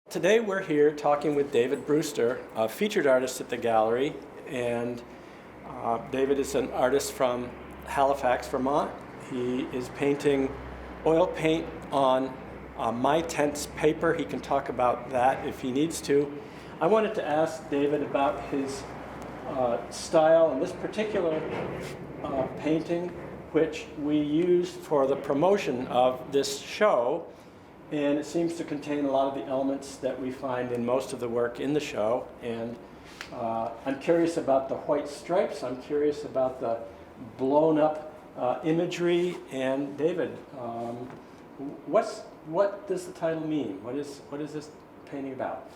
Today we're here talking with David Brewster, a featured artist at the gallery, and David is an artist from Halifax, Vermont. He is painting oil paint on My Tent's paper. He can talk about that if he needs to. I wanted to ask David about his style in this particular painting, which we used for the promotion of this show. And it seems to contain a lot of the elements that we find in most of the work in the show. And I'm curious about the white stripes. I'm curious about the blown up imagery. And David, what does the title mean? What is this painting about?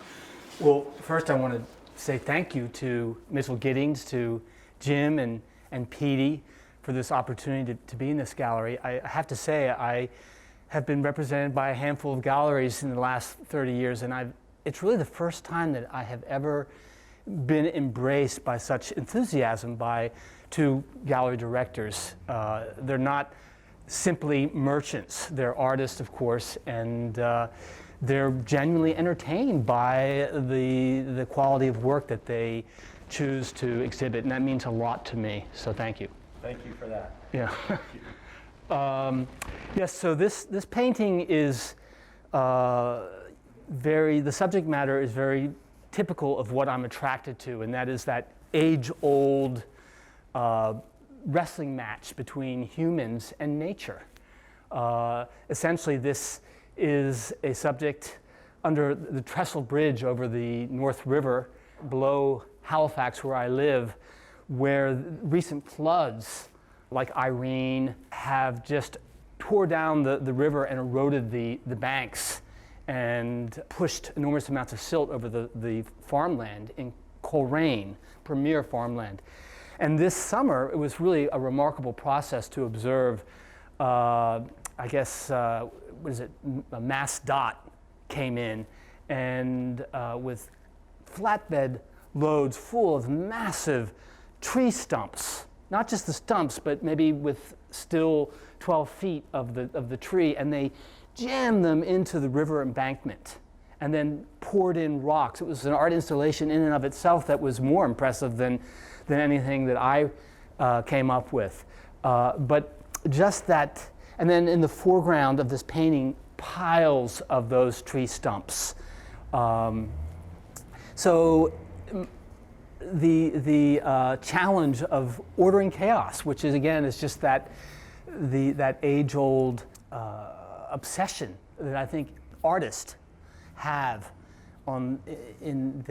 Well, first I want to say thank you to Mitchell Giddings, to Jim and Petey for this opportunity to be in this gallery. I have to say I have been represented by a handful of galleries in the last 30 years, and it's really the first time that I have ever been embraced by such enthusiasm by two gallery directors. They're not simply merchants, they're artists, of course, and they're genuinely entertained by the quality of work that they choose to exhibit, and that means a lot to me, so thank you. Thank you for that. Yeah. Yes, so this painting is the subject matter is very typical of what I'm attracted to, and that is that age-old wrestling match between humans and nature. Essentially, this is a subject under the trestle bridge over the North River below Halifax, where I live, where recent floods like Irene have just tore down the river and eroded the banks and pushed enormous amounts of silt over the farmland in Coleraine, premier farmland. And this summer, it was really a remarkable process to observe. A mass dot came in and with flatbed loads full of massive tree stumps. Not just the stumps, but maybe with still 12 feet of the tree, and they jammed them into the river embankment and then poured in rocks. It was an art installation in and of itself that was more impressive than anything that I came up with. But just that, and then in the foreground of this painting, piles of those tree stumps. The challenge of ordering chaos, which is just that age-old obsession that I think artists have in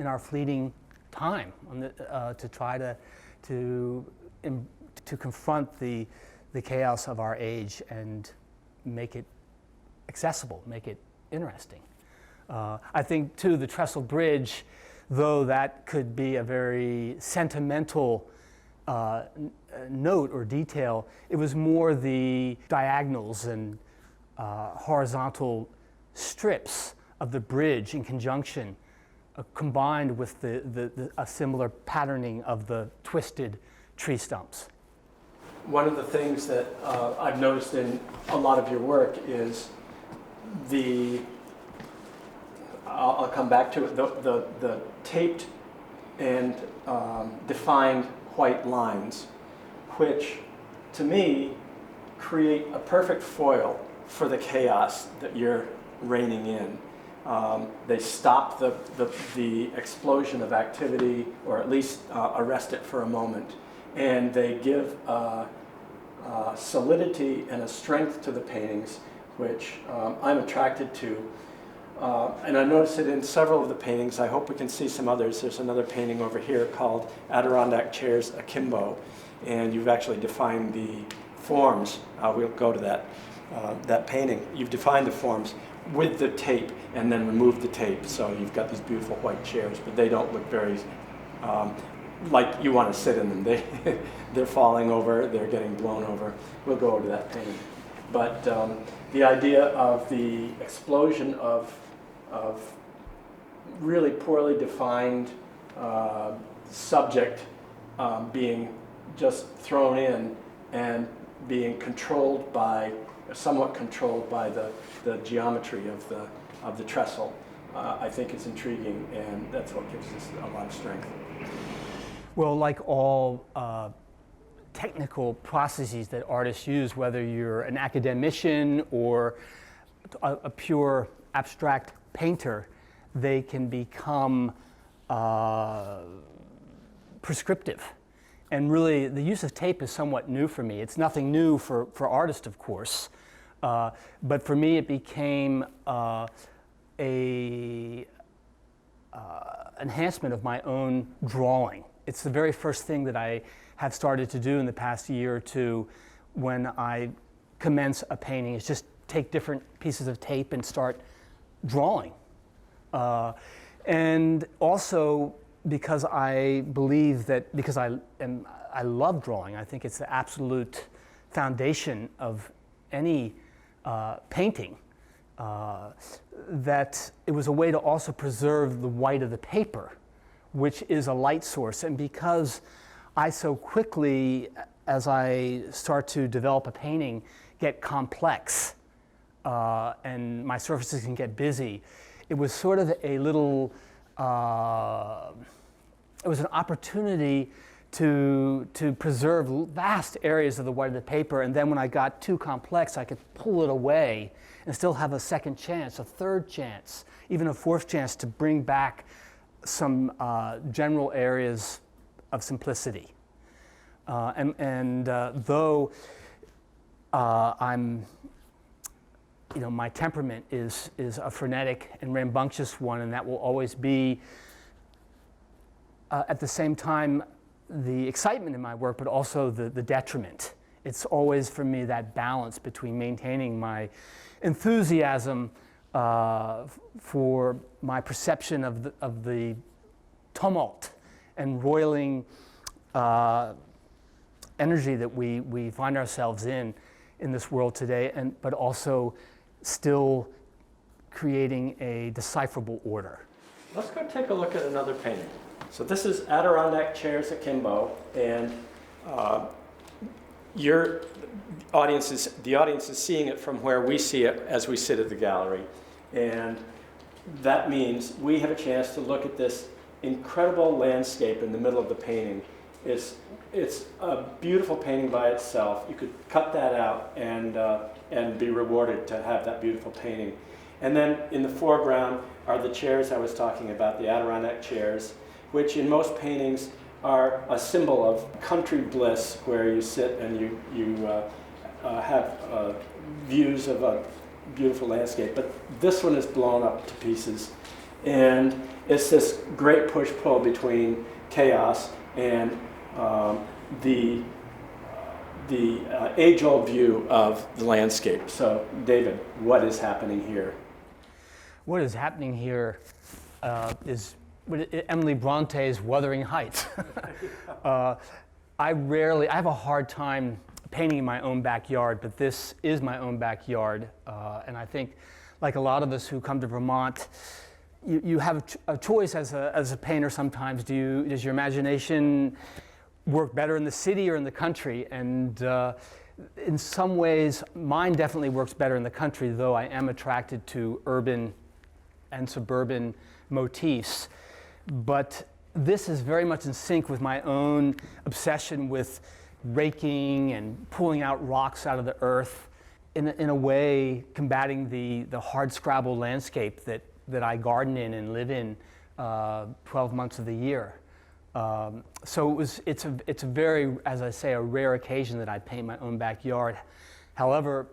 our fleeting time to try to confront the chaos of our age and make it accessible, make it interesting. I think too the Trestle Bridge, though that could be a very sentimental note or detail, it was more the diagonals and horizontal strips of the bridge in conjunction, combined with a similar patterning of the twisted tree stumps. One of the things that I've noticed in a lot of your work is I'll come back to it, the taped and defined white lines, which to me create a perfect foil for the chaos that you're reining in. They stop the explosion of activity, or at least arrest it for a moment, and they give solidity and a strength to the paintings, which I'm attracted to. And I noticed it in several of the paintings. I hope we can see some others. There's another painting over here called Adirondack Chairs Akimbo, and you've actually defined the forms. We'll go to that painting. You've defined the forms with the tape and then removed the tape, so you've got these beautiful white chairs, but they don't look very like you want to sit in them. They're falling over, they're getting blown over. We'll go over to that painting. But the idea of the explosion of really poorly defined subject being just thrown in and being controlled by, somewhat controlled by the geometry of the trestle. I think is intriguing, and that's what gives us a lot of strength. Well, like all technical processes that artists use, whether you're an academician or a pure abstract painter, they can become prescriptive. And really, the use of tape is somewhat new for me. It's nothing new for artists, of course. But for me, it became a enhancement of my own drawing. It's the very first thing that I have started to do in the past year or two when I commence a painting, is just take different pieces of tape and start drawing. And also because I believe that, because I love drawing, I think it's the absolute foundation of any painting, that it was a way to also preserve the white of the paper, which is a light source. And because I so quickly, as I start to develop a painting, get complex and my surfaces can get busy, it was sort of a little, it was an opportunity to preserve vast areas of the white of the paper, and then when I got too complex, I could pull it away and still have a second chance, a third chance, even a fourth chance to bring back some general areas of simplicity. Though I'm, my temperament is a frenetic and rambunctious one, and that will always be, at the same time, the excitement in my work, but also the detriment. It's always, for me, that balance between maintaining my enthusiasm for my perception of the tumult and roiling energy that we find ourselves in this world today, but also still creating a decipherable order. Let's go take a look at another painting. So this is Adirondack chairs at Kimbo, and the audience is seeing it from where we see it as we sit at the gallery. And that means we have a chance to look at this incredible landscape in the middle of the painting. It's a beautiful painting by itself. You could cut that out and be rewarded to have that beautiful painting. And then in the foreground are the chairs I was talking about, the Adirondack chairs, which in most paintings are a symbol of country bliss, where you sit and you have views of a beautiful landscape. But this one is blown up to pieces, and it's this great push-pull between chaos and the age-old view of the landscape. So, David, what is happening here? What is happening here is Emily Bronte's Wuthering Heights. I have a hard time painting in my own backyard, but this is my own backyard. And I think, like a lot of us who come to Vermont, you have a choice as a painter sometimes. Does your imagination work better in the city or in the country? And in some ways, mine definitely works better in the country, though I am attracted to urban and suburban motifs. But this is very much in sync with my own obsession with raking and pulling out rocks out of the earth, in a way combating the hard-scrabble landscape that I garden in and live in 12 months of the year. So it's a very, as I say, a rare occasion that I paint my own backyard. However,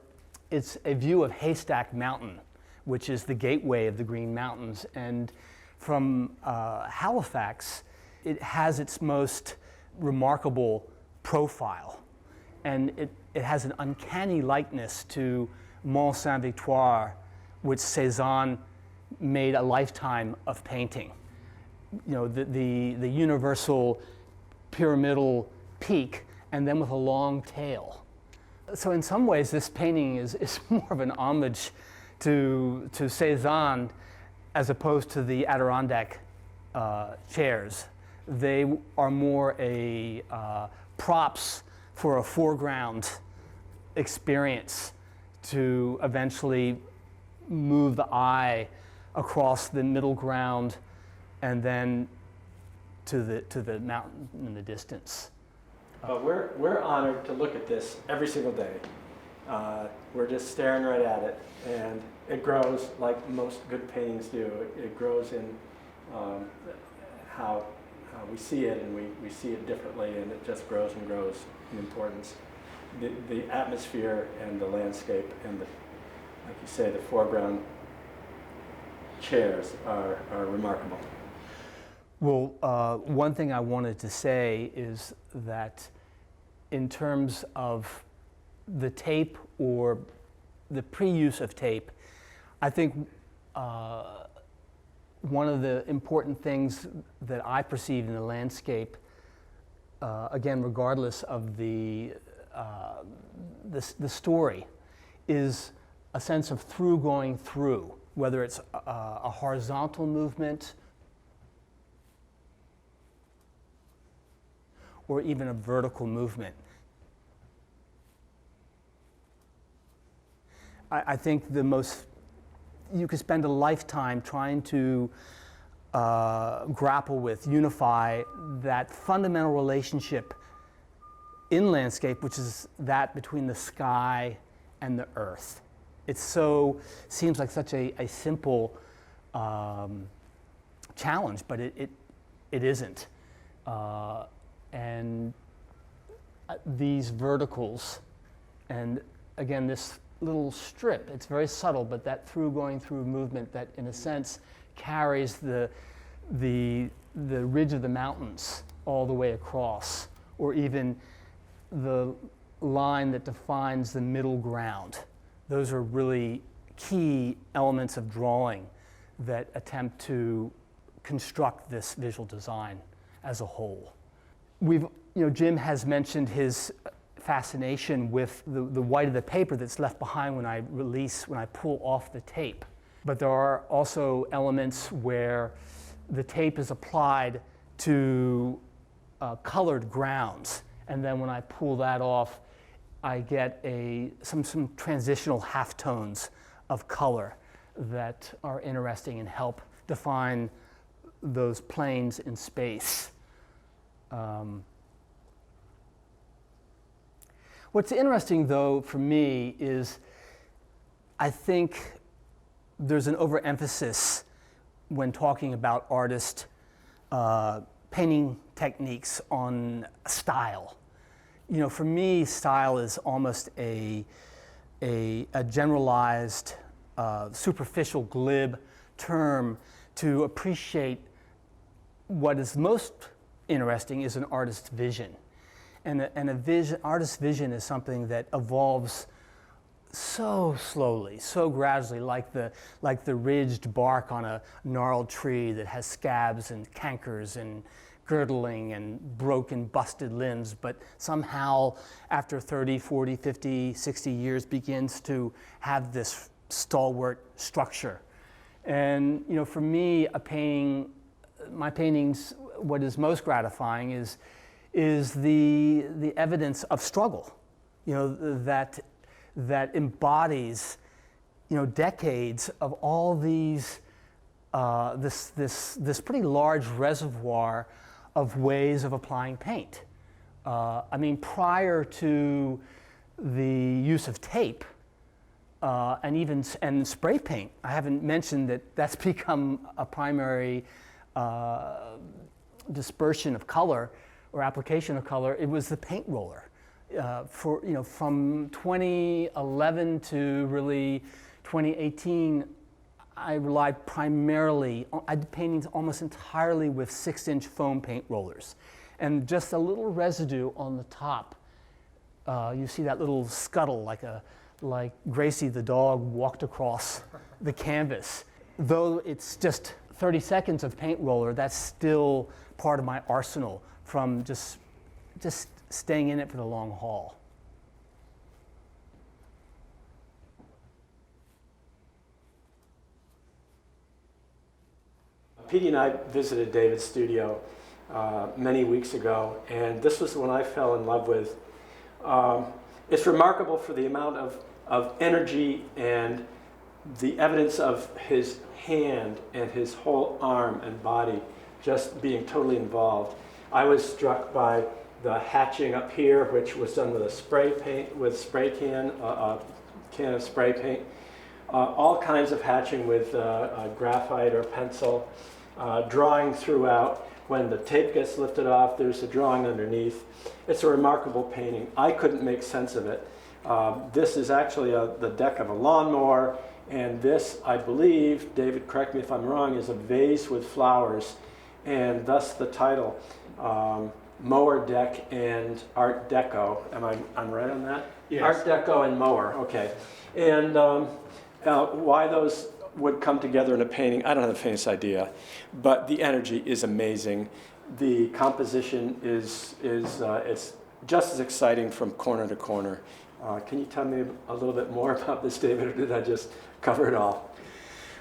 it's a view of Haystack Mountain, which is the gateway of the Green Mountains. And from Halifax, it has its most remarkable profile. And it has an uncanny likeness to Mont Saint-Victoire, which Cézanne made a lifetime of painting. The universal pyramidal peak, and then with a long tail. So in some ways, this painting is more of an homage to Cézanne as opposed to the Adirondack chairs. They are more props for a foreground experience to eventually move the eye across the middle ground, and then to the mountain in the distance. We're honored to look at this every single day. We're just staring right at it, and it grows like most good paintings do. It grows in how we see it, and we see it differently, and it just grows and grows in importance. The atmosphere and the landscape and like you say, the foreground chairs are remarkable. Well, one thing I wanted to say is that in terms of the tape or the pre-use of tape, I think one of the important things that I perceive in the landscape, again, regardless of the story, is a sense of through going through, whether it's a horizontal movement or even a vertical movement. I think you could spend a lifetime trying to grapple with, unify that fundamental relationship in landscape, which is that between the sky and the earth. It seems like such a simple challenge, but it isn't. And these verticals, and again, this little strip, it's very subtle, but that going through movement that in a sense carries the ridge of the mountains all the way across, or even the line that defines the middle ground. Those are really key elements of drawing that attempt to construct this visual design as a whole. Jim has mentioned his fascination with the white of the paper that's left behind when I pull off the tape. But there are also elements where the tape is applied to colored grounds, and then when I pull that off, I get some transitional halftones of color that are interesting and help define those planes in space. What's interesting, though, for me is I think there's an overemphasis when talking about artist painting techniques on style. For me, style is almost a generalized, superficial, glib term to appreciate what is most interesting is an artist's vision. And artist's vision is something that evolves so slowly, so gradually, like the ridged bark on a gnarled tree that has scabs and cankers and girdling and broken, busted limbs, but somehow after 30, 40, 50, 60 years begins to have this stalwart structure. And for me, my paintings, what is most gratifying is the evidence of struggle, that embodies, decades of all these, this pretty large reservoir of ways of applying paint. Prior to the use of tape and spray paint, I haven't mentioned that's become a primary dispersion of color or application of color. It was the paint roller. From 2011 to really 2018, I relied primarily, I did paintings almost entirely with 6-inch foam paint rollers. And just a little residue on the top. You see that little scuttle like Gracie the dog walked across the canvas. Though it's just 30 seconds of paint roller, that's still part of my arsenal from just staying in it for the long haul. Petey and I visited David's studio many weeks ago, and this was the one I fell in love with. It's remarkable for the amount of energy and the evidence of his hand and his whole arm and body just being totally involved. I was struck by the hatching up here, which was done with a spray paint, with spray can, a can of spray paint. All kinds of hatching with graphite or pencil, drawing throughout. When the tape gets lifted off, there's a drawing underneath. It's a remarkable painting. I couldn't make sense of it. This is actually the deck of a lawnmower, and this, I believe, David, correct me if I'm wrong, is a vase with flowers, and thus the title, Mower Deck and Art Deco. I'm right on that? Yes. Art Deco and mower, okay. And why those would come together in a painting, I don't have the faintest idea, but the energy is amazing. The composition is it's just as exciting from corner to corner. Can you tell me a little bit more about this, David, or did I just cover it all?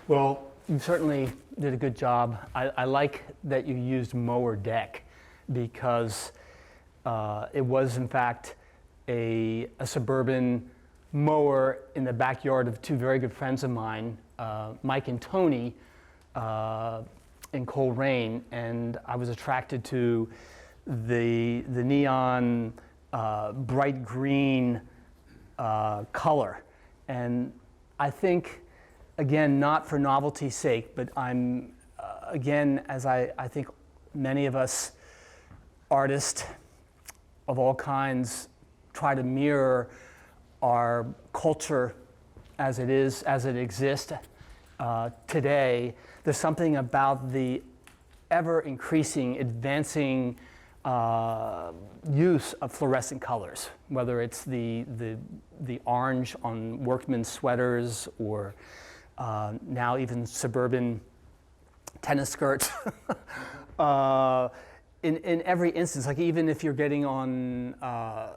Well, you certainly did a good job. I like that you used mower deck because it was, in fact, a suburban mower in the backyard of two very good friends of mine, Mike and Tony, in Coleraine, and I was attracted to the neon bright green color. And I think, again, not for novelty's sake, but I'm, again, as I think many of us artists of all kinds try to mirror our culture as it exists today. There's something about the ever-increasing, advancing use of fluorescent colors, whether it's the orange on workmen's sweaters or now even suburban tennis skirts. In every instance, like even if you're getting on,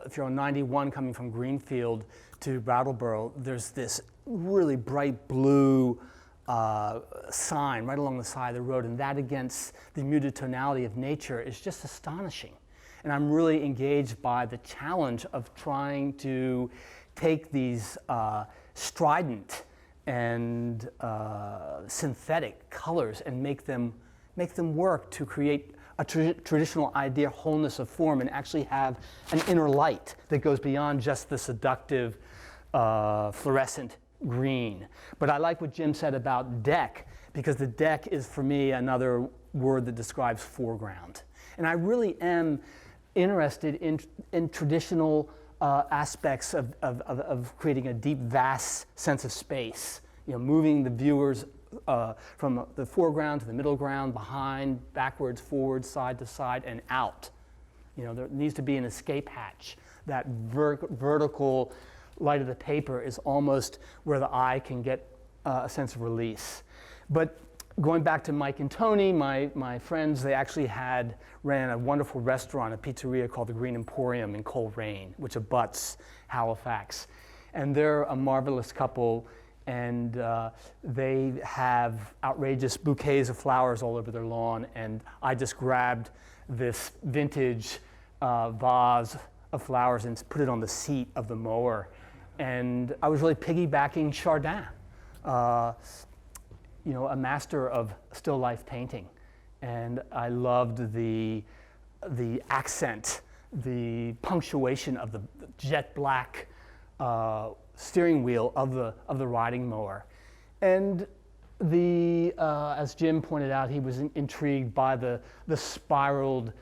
if you're on 91 coming from Greenfield to Brattleboro, there's this really bright blue sign right along the side of the road, and that against the muted tonality of nature is just astonishing. And I'm really engaged by the challenge of trying to take these strident and synthetic colors and make them work to create a traditional idea wholeness of form and actually have an inner light that goes beyond just the seductive fluorescent green. But I like what Jim said about deck, because the deck is for me another word that describes foreground. And I really am interested in traditional aspects of creating a deep, vast sense of space. You know, moving the viewers from the foreground to the middle ground, behind, backwards, forwards, side to side, and out. You know, there needs to be an escape hatch. That vertical light of the paper is almost where the eye can get a sense of release. But going back to Mike and Tony, my friends, they actually ran a wonderful restaurant, a pizzeria called the Green Emporium in Coleraine, which abuts Halifax. And they're a marvelous couple, and they have outrageous bouquets of flowers all over their lawn, and I just grabbed this vintage vase of flowers and put it on the seat of the mower. And I was really piggybacking Chardin, you know, a master of still life painting. And I loved the accent, the punctuation of the jet black steering wheel of the riding mower. And as Jim pointed out, he was intrigued by the spiraled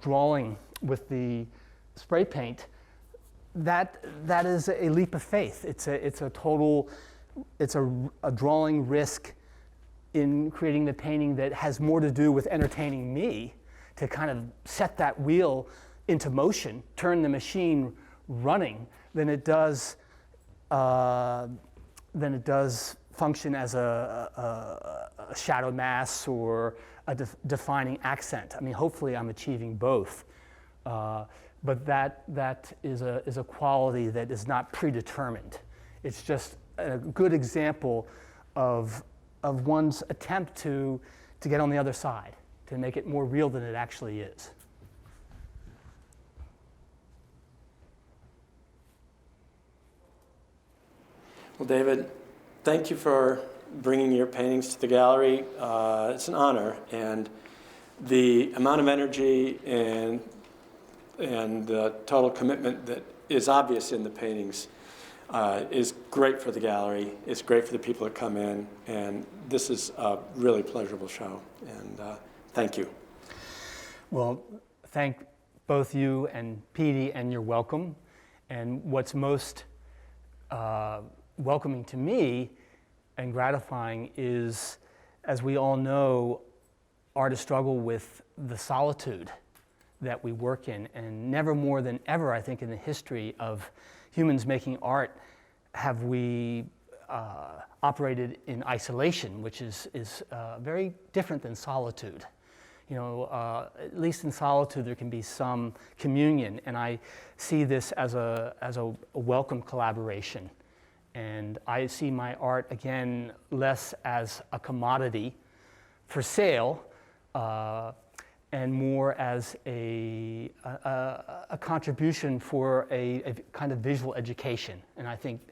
drawing with the spray paint. That is a leap of faith. It's a drawing risk in creating the painting that has more to do with entertaining me, to kind of set that wheel into motion, turn the machine running, than it does function as a shadow mass or a defining accent. I mean, hopefully I'm achieving both. But that is a quality that is not predetermined. It's just a good example of one's attempt to get on the other side, to make it more real than it actually is. Well, David, thank you for bringing your paintings to the gallery. It's an honor, and the amount of energy and the total commitment that is obvious in the paintings is great for the gallery. It's great for the people that come in, and this is a really pleasurable show. And thank you. Well, thank both you and Petey, and you're welcome. And what's most welcoming to me and gratifying is, as we all know, artists struggle with the solitude that we work in, and never more than ever, I think, in the history of humans making art have we operated in isolation, which is very different than solitude. You know, at least in solitude there can be some communion, and I see this as a welcome collaboration. And I see my art, again, less as a commodity for sale, and more as a contribution for a kind of visual education. And I think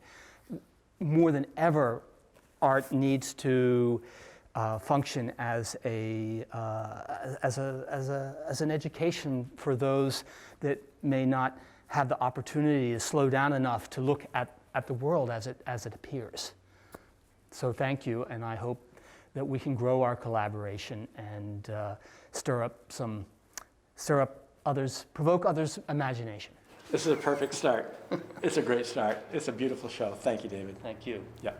more than ever, art needs to function as an education for those that may not have the opportunity to slow down enough to look at the world as it appears. So thank you, and I hope that we can grow our collaboration and stir up others, provoke others' imagination. This is a perfect start. It's a great start. It's a beautiful show. Thank you, David. Thank you. Yeah.